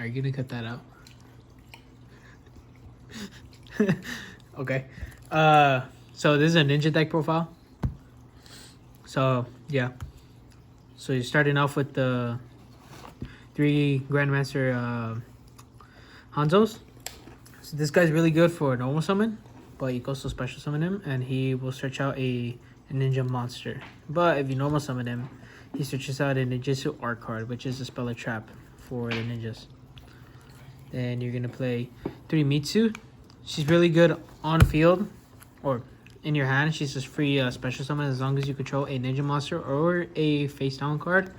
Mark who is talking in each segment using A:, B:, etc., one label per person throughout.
A: Are you gonna cut that out? Okay. So this is a ninja deck profile. So yeah. So you're starting off with the 3 Grandmaster Hanzos. So this guy's really good for normal summon, but you can also special summon him, and he will search out a ninja monster. But if you normal summon him, he searches out a Ninjutsu Art card, which is a spell or trap for the ninjas. Then you're gonna play 3 Mitsu. She's really good on field or in your hand. She's just free special summon as long as you control a ninja monster or a face down card.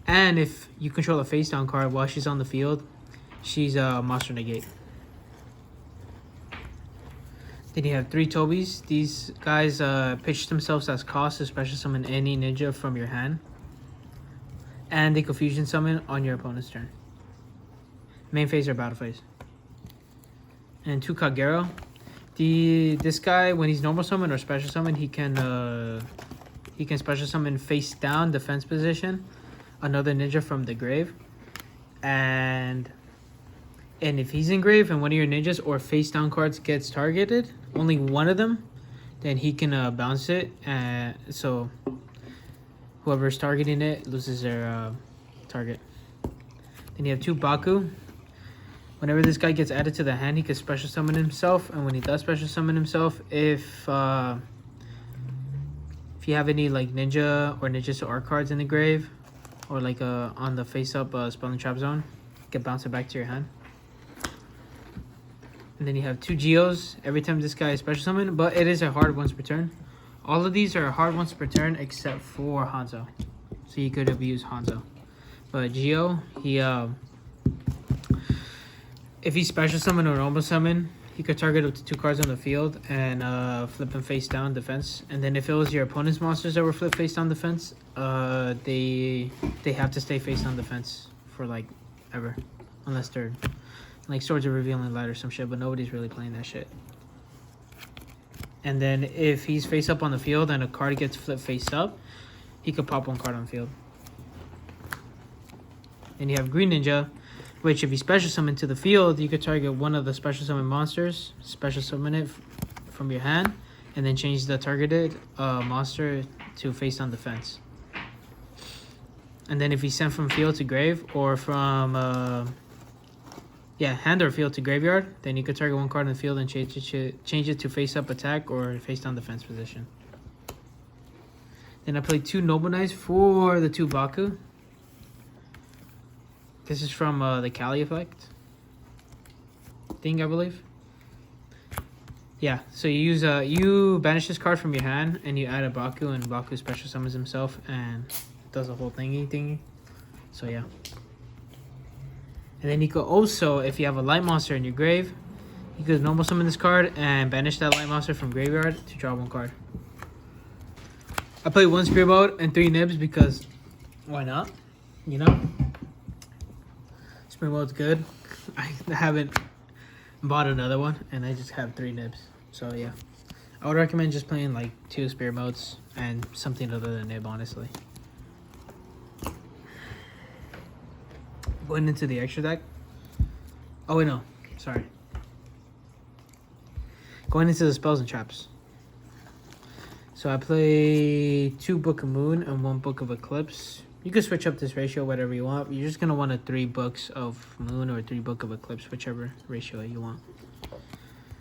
A: And if you control a face down card while she's on the field, she's a monster negate. Then you have 3 Tobis. These guys pitch themselves as cost to special summon any ninja from your hand. And they confusion summon on your opponent's turn. Main phase or battle phase. And 2 Kagero. This guy, when he's normal summon or special summon, he can special summon face down defense position another ninja from the grave. And if he's in grave and one of your ninjas or face down cards gets targeted, only one of them, then he can bounce it. So whoever's targeting it loses their target. Then you have 2 Baku. Whenever this guy gets added to the hand, he can special summon himself. And when he does special summon himself, if you have any like ninja or ninjutsu art cards in the grave, or like on the face up spell and trap zone, you can bounce it back to your hand. And then you have 2 Geos every time this guy is special summoned, but it is a hard once per turn. All of these are hard once per turn except for Hanzo. So you could abuse Hanzo. But Geo, if he's special summon or normal summon, he could target up to 2 cards on the field and flip them face down defense. And then if it was your opponent's monsters that were flip face down defense, they have to stay face down defense for like ever, unless they're like Swords of Revealing Light or some shit. But nobody's really playing that shit. And then if he's face up on the field and a card gets flipped face up, he could pop 1 card on the field. And you have Green Ninja, which if you special summon to the field, you could target one of the special summon monsters, special summon it from your hand, and then change the targeted monster to face down defense. And then if you send from field to grave, or from hand or field to graveyard, then you could target 1 card in the field and change it to face up attack or face down defense position. Then I played 2 Noble Knights for the 2 Baku. This is from the Kali effect thing, I believe. Yeah, so you use you banish this card from your hand and you add a Baku, and Baku special summons himself and does a whole thingy. So yeah. And then you could also, if you have a light monster in your grave, you could normal summon this card and banish that light monster from graveyard to draw 1 card. I played 1 Spear Mode and 3 Nibs because why not? You know? Spear Mode's good. I haven't bought another one and I just have 3 Nibs. So yeah. I would recommend just playing like 2 Spear Modes and something other than Nib, honestly. Going into the extra deck. Oh wait, no. Sorry. Going into the spells and traps. So I play 2 Book of Moon and 1 Book of Eclipse. You can switch up this ratio whatever you want. You're just going to want a 3 Books of Moon or 3 Book of Eclipse, whichever ratio you want.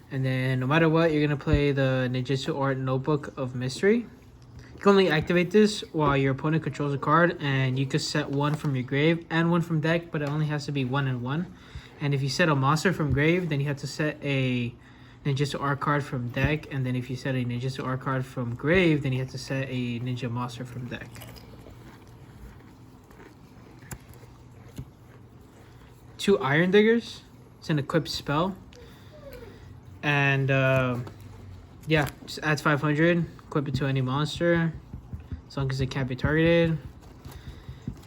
A: And then no matter what, you're going to play the Ninjutsu Art Notebook of Mystery. You can only activate this while your opponent controls a card, and you can set 1 from your grave and 1 from deck, but it only has to be 1 and 1. And if you set a monster from grave, then you have to set a Ninjutsu Art card from deck, and then if you set a Ninjutsu Art card from grave, then you have to set a Ninja Monster from deck. Two Iron Diggers. It's an equipped spell. And yeah, just adds 500. Equip it to any monster, as long as it can't be targeted.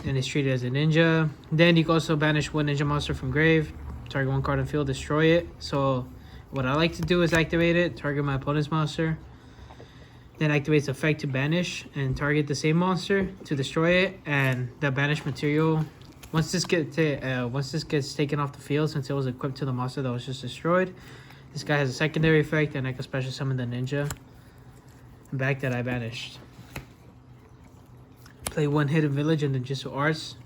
A: And it's treated as a ninja. Then you can also banish 1 ninja monster from grave, target 1 card on field, destroy it. So what I like to do is activate it, target my opponent's monster, then activates effect to banish and target the same monster to destroy it. And the banished material, once this gets taken off the field, since it was equipped to the monster that was just destroyed, this guy has a secondary effect, and I can special summon the ninja back that I banished. Play one hidden village and then Jitsu Arts.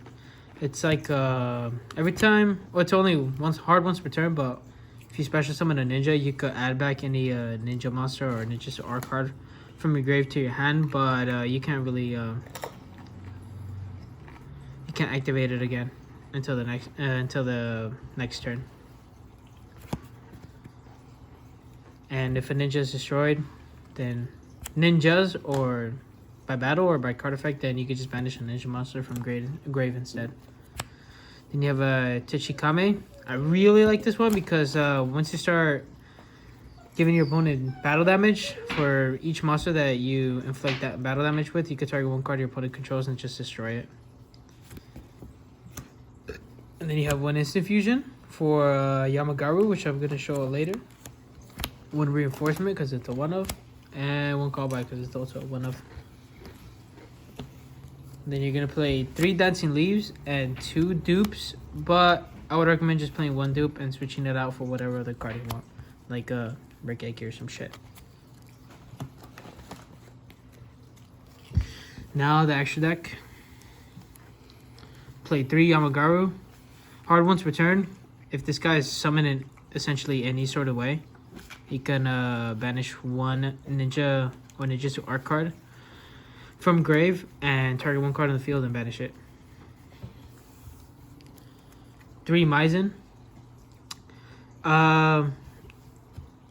A: It's like every time, well, it's only once per turn, but if you special summon a ninja, you could add back any ninja monster or ninja art card from your grave to your hand, but you can't really you can't activate it again until the next turn. And if a ninja is destroyed, then ninjas, or by battle or by card effect, then you could just banish a ninja monster from grave instead. Then you have a Tachikame. I really like this one because once you start giving your opponent battle damage for each monster that you inflict that battle damage with, you could target one card your opponent controls and just destroy it. And then you have one instant fusion for Yamagaru, which I'm going to show later. One reinforcement because it's a one of, and one callback because it's also a one of. Then you're going to play 3 Dancing Leaves and 2 dupes, but I would recommend just playing 1 dupe and switching it out for whatever other card you want, like a Brick Egg or some shit. Now the extra deck. Play 3 Yamagaru. Hard once per turn. If this guy is summoned in essentially any sort of way, he can banish 1 ninja or ninjutsu art card from grave and target 1 card on the field and banish it. 3 Maizen.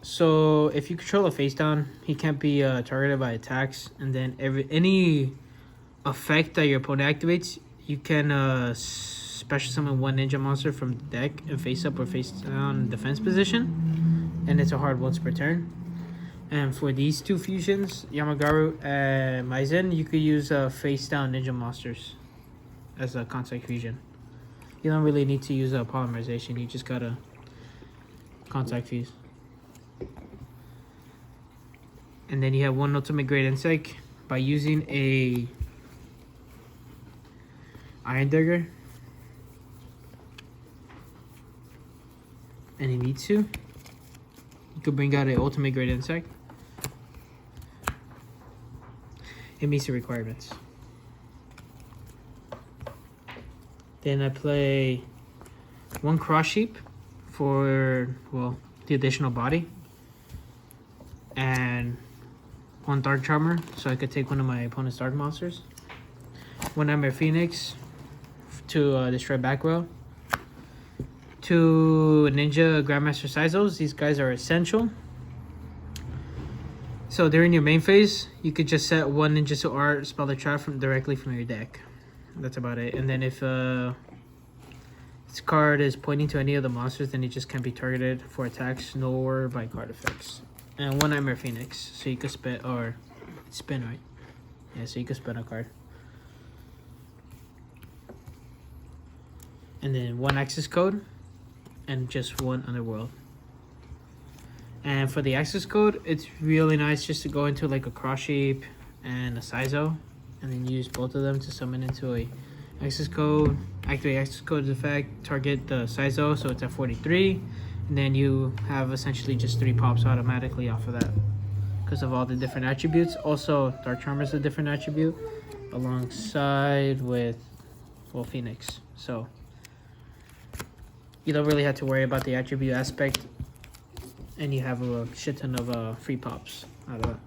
A: So if you control a face down, he can't be targeted by attacks, and then any effect that your opponent activates, you can special summon 1 ninja monster from the deck and face up or face down defense position, and it's a hard once per turn. And for these 2 fusions, Yamagaru and Maizen, you could use face down ninja monsters as a contact fusion. You don't really need to use a polymerization, you just gotta contact fuse. And then you have 1 ultimate grade insect by using a Iron Dagger. And he needs to. You could bring out an ultimate grade insect. It meets the requirements. Then I play 1 Cross Sheep for, well, the additional body. And 1 Dark Charmer, so I could take one of my opponent's dark monsters. 1 Nightmare Phoenix to destroy back row. 2 Ninja Grandmaster Sizos. These guys are essential. So during your main phase, you could just set 1 Ninjutsu Art Spell the Trap directly from your deck. That's about it. And then if this card is pointing to any of the monsters, then it just can't be targeted for attacks nor by card effects. And 1 Nightmare Phoenix, so you could spin, or spin, right? Yeah, so you could spin a card. And then 1 Access Code, and just 1 Underworld. And for the access code, it's really nice just to go into like a Cross Sheep and a Sizo, and then use both of them to summon into a access code. Activate access code's effect, target the Sizo, so it's at 43, and then you have essentially just 3 pops automatically off of that because of all the different attributes. Also, Dark Charmer is a different attribute alongside with, well, Phoenix. So you don't really have to worry about the attribute aspect, and you have a shit ton of free pops out of that.